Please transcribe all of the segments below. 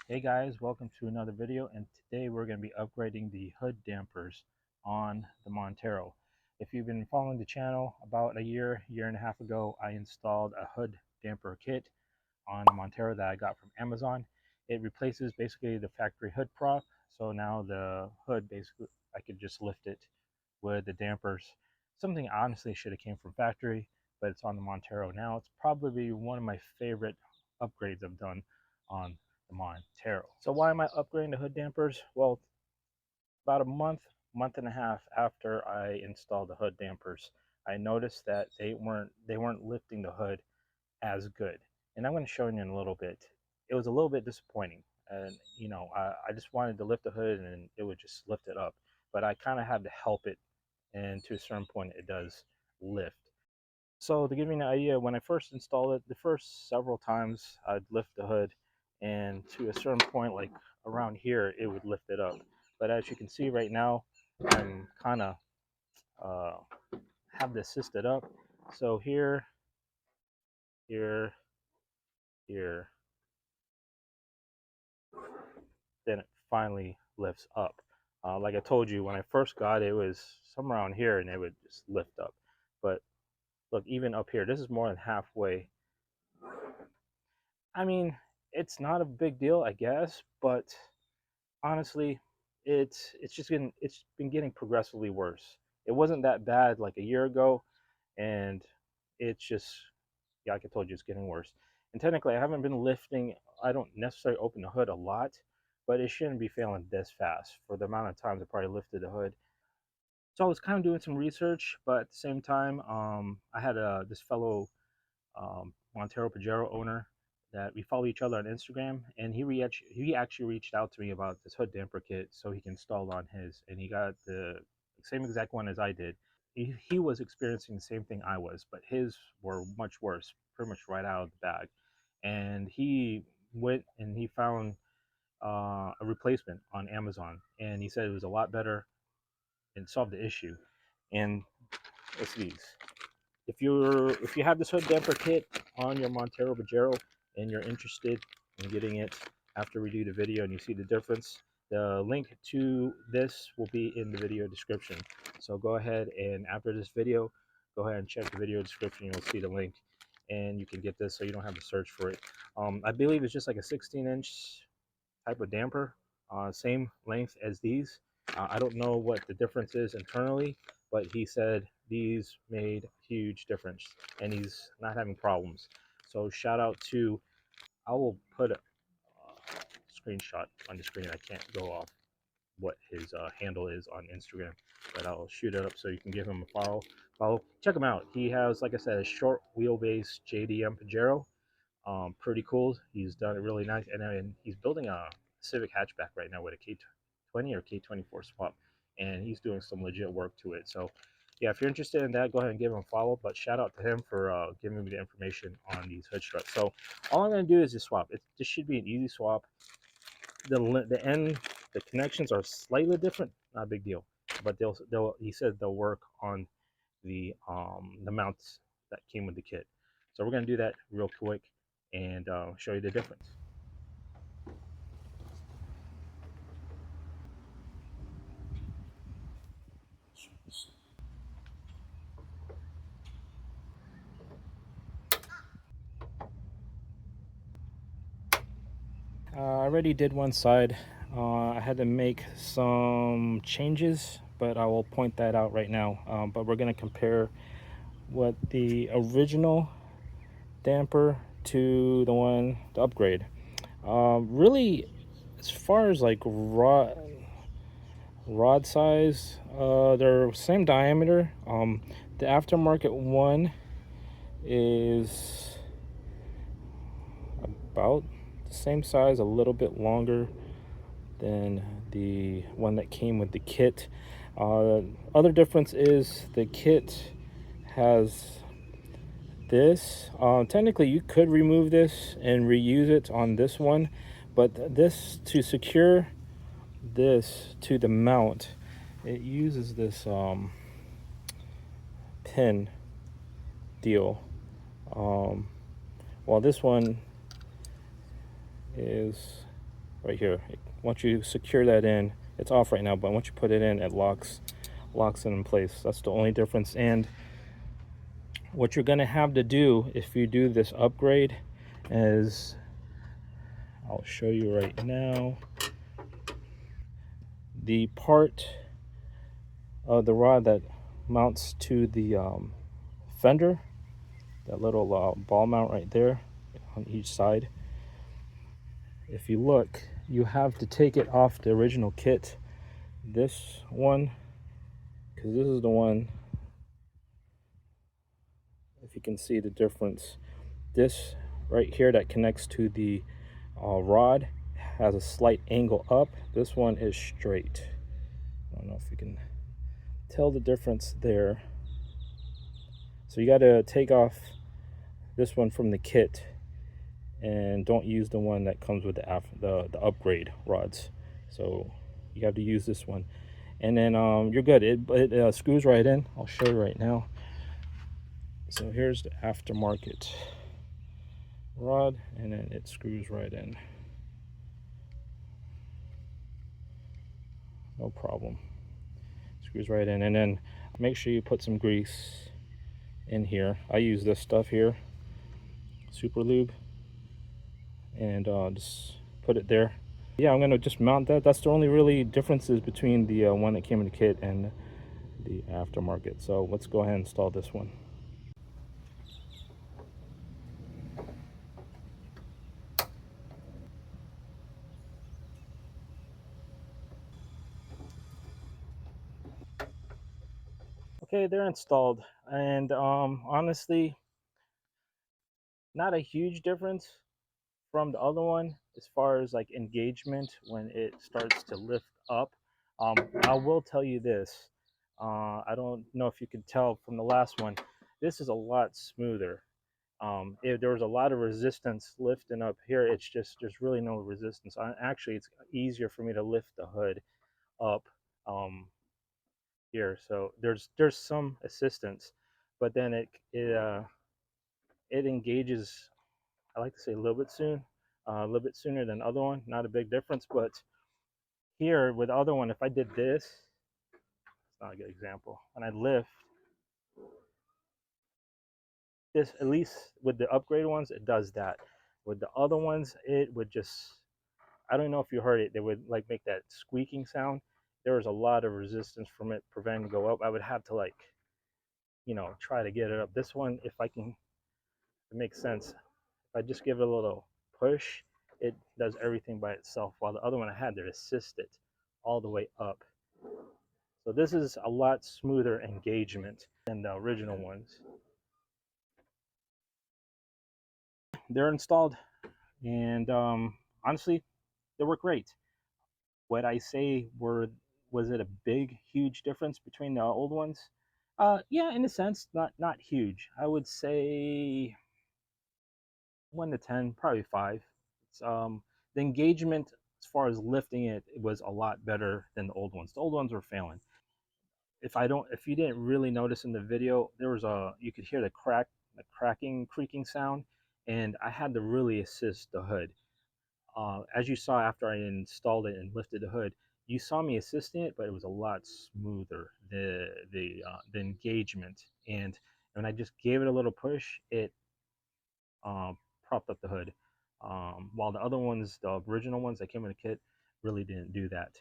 Hey guys, welcome to another video, and today we're going to be upgrading the hood dampers on the Montero. If you've been following the channel, about a year and a half ago, I installed a hood damper kit on the Montero that I got from Amazon. It replaces basically the factory hood prop, so now the hood basically I could just lift it with the dampers. Something honestly should have came from factory, but it's on the Montero now. It's probably one of my favorite upgrades I've done on the Montero. So why am I upgrading the hood dampers? Well, about a month and a half after I installed the hood dampers, I noticed that they weren't lifting the hood as good. And I'm going to show you in a little bit. It was a little bit disappointing. And, I just wanted to lift the hood and it would just lift it up. But I kind of had to help it. And to a certain point, it does lift. So to give you an idea, when I first installed it, the first several times I'd lift the hood, and to a certain point, like around here, it would lift it up. But as you can see right now, I'm kind of uh, have this assisted up. So here, here, here, then it finally lifts up. Like I told you, when I first got it, it was somewhere around here, and it would just lift up. But look, even up here, this is more than halfway. I mean, it's not a big deal, I guess, but honestly, it's been getting progressively worse. It wasn't that bad like a year ago, and it's just, yeah, like I told you, it's getting worse. And technically, I haven't been lifting. I don't necessarily open the hood a lot, but it shouldn't be failing this fast for the amount of times I probably lifted the hood. So I was kind of doing some research, but at the same time, I had this fellow Montero Pajero owner that we follow each other on Instagram, and he actually reached out to me about this hood damper kit so he can install on his, and he got the same exact one as I did. He was experiencing the same thing I was, but his were much worse, pretty much right out of the bag. And he went and he found a replacement on Amazon, and he said it was a lot better and solved the issue. And it's these. If you have this hood damper kit on your Montero Pajero and you're interested in getting it after we do the video and you see the difference, the link to this will be in the video description. So go ahead and after this video, go ahead and check the video description. You'll see the link and you can get this so you don't have to search for it. I believe it's just like a 16-inch type of damper, same length as these. I don't know what the difference is internally, but he said these made huge difference and he's not having problems. So shout out to, I will put a screenshot on the screen. I can't go off what his handle is on Instagram, but I'll shoot it up so you can give him a follow. Check him out. He has, like I said, a short wheelbase JDM Pajero. Pretty cool. He's done it really nice, and he's building a Civic hatchback right now with a K20 or K24 swap, and he's doing some legit work to it. So, yeah, if you're interested in that, go ahead and give him a follow. But shout out to him for giving me the information on these hood struts. So, all I'm going to do is just swap. This should be an easy swap. The connections are slightly different. Not a big deal, but he said they'll work on the mounts that came with the kit. So we're going to do that real quick and show you the difference. I already did one side. I had to make some changes, but I will point that out right now. But we're going to compare what the original damper to the upgrade. Really, as far as like rod size, they're same diameter. The aftermarket one is about the same size, a little bit longer than the one that came with the kit. Other difference is the kit has this. Technically, you could remove this and reuse it on this one, but this, to secure this to the mount, it uses this pin deal. While this one is right here. Once you secure that in, it's off right now, but once you put it in, it locks it in place. That's the only difference. And what you're going to have to do if you do this upgrade is, I'll show you right now, the part of the rod that mounts to the fender, that little ball mount right there on each side. If you look, you have to take it off the original kit. This one, because this is the one, if you can see the difference, this right here that connects to the rod has a slight angle up. This one is straight. I don't know if you can tell the difference there. So you got to take off this one from the kit and don't use the one that comes with the upgrade rods. So you have to use this one, and then you're good. It screws right in. I'll show you right now. So here's the aftermarket rod, and then it screws right in, no problem. Screws right in. And then make sure you put some grease in here. I use this stuff here, Super Lube, and just put it there. Yeah, I'm gonna just mount that. That's the only really differences between the one that came in the kit and the aftermarket. So let's go ahead and install this one. Okay, they're installed, and honestly, not a huge difference from the other one as far as like engagement when it starts to lift up. I will tell you this. I don't know if you can tell from the last one. This is a lot smoother. If there was a lot of resistance lifting up here, it's just there's really no resistance. Actually, it's easier for me to lift the hood up here. So there's some assistance, but then it engages, I like to say, a little bit a little bit sooner than the other one. Not a big difference, but here with the other one, if I did this, it's not a good example. When I lift this, at least with the upgrade ones, it does that. With the other ones, it would just, I don't know if you heard it, they would like make that squeaking sound. There was a lot of resistance from it preventing go up. I would have to like, try to get it up. This one, if I can, it makes sense. If I just give it a little push, it does everything by itself. While the other one I had to assist it all the way up. So this is a lot smoother engagement than the original ones. They're installed, and honestly, they work great. Would I say was it a big, huge difference between the old ones? Yeah, in a sense, not huge. I would say 1 to 10, probably 5. It's the engagement as far as lifting it was a lot better than the old ones. The old ones were failing. If you didn't really notice in the video, there was you could hear the cracking, creaking sound, and I had to really assist the hood. As you saw after I installed it and lifted the hood, you saw me assisting it, but it was a lot smoother, the engagement. And when I just gave it a little push, it propped up the hood. While the other ones, the original ones that came in the kit, really didn't do that.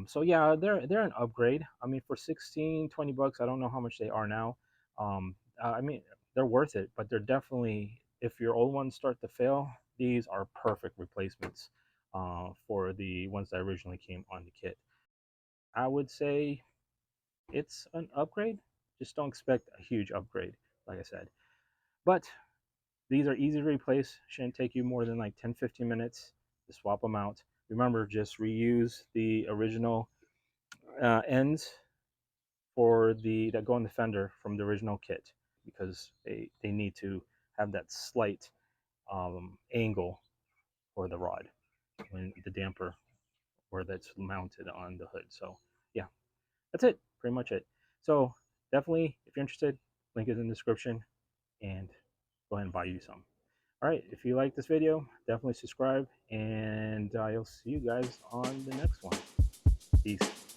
So yeah, they're an upgrade. I mean, for 16-20 bucks, I don't know how much they are now. I mean, they're worth it, but they're definitely, if your old ones start to fail, these are perfect replacements for the ones that originally came on the kit. I would say it's an upgrade. Just don't expect a huge upgrade, like I said. But these are easy to replace. Shouldn't take you more than like 10-15 minutes to swap them out. Remember, just reuse the original ends for that go in the fender from the original kit, because they need to have that slight angle for the rod when the damper where that's mounted on the hood. So yeah, that's it. Pretty much it. So definitely, if you're interested, link is in the description, and go ahead and buy you some. All right, if you like this video, definitely subscribe, and I'll see you guys on the next one. Peace.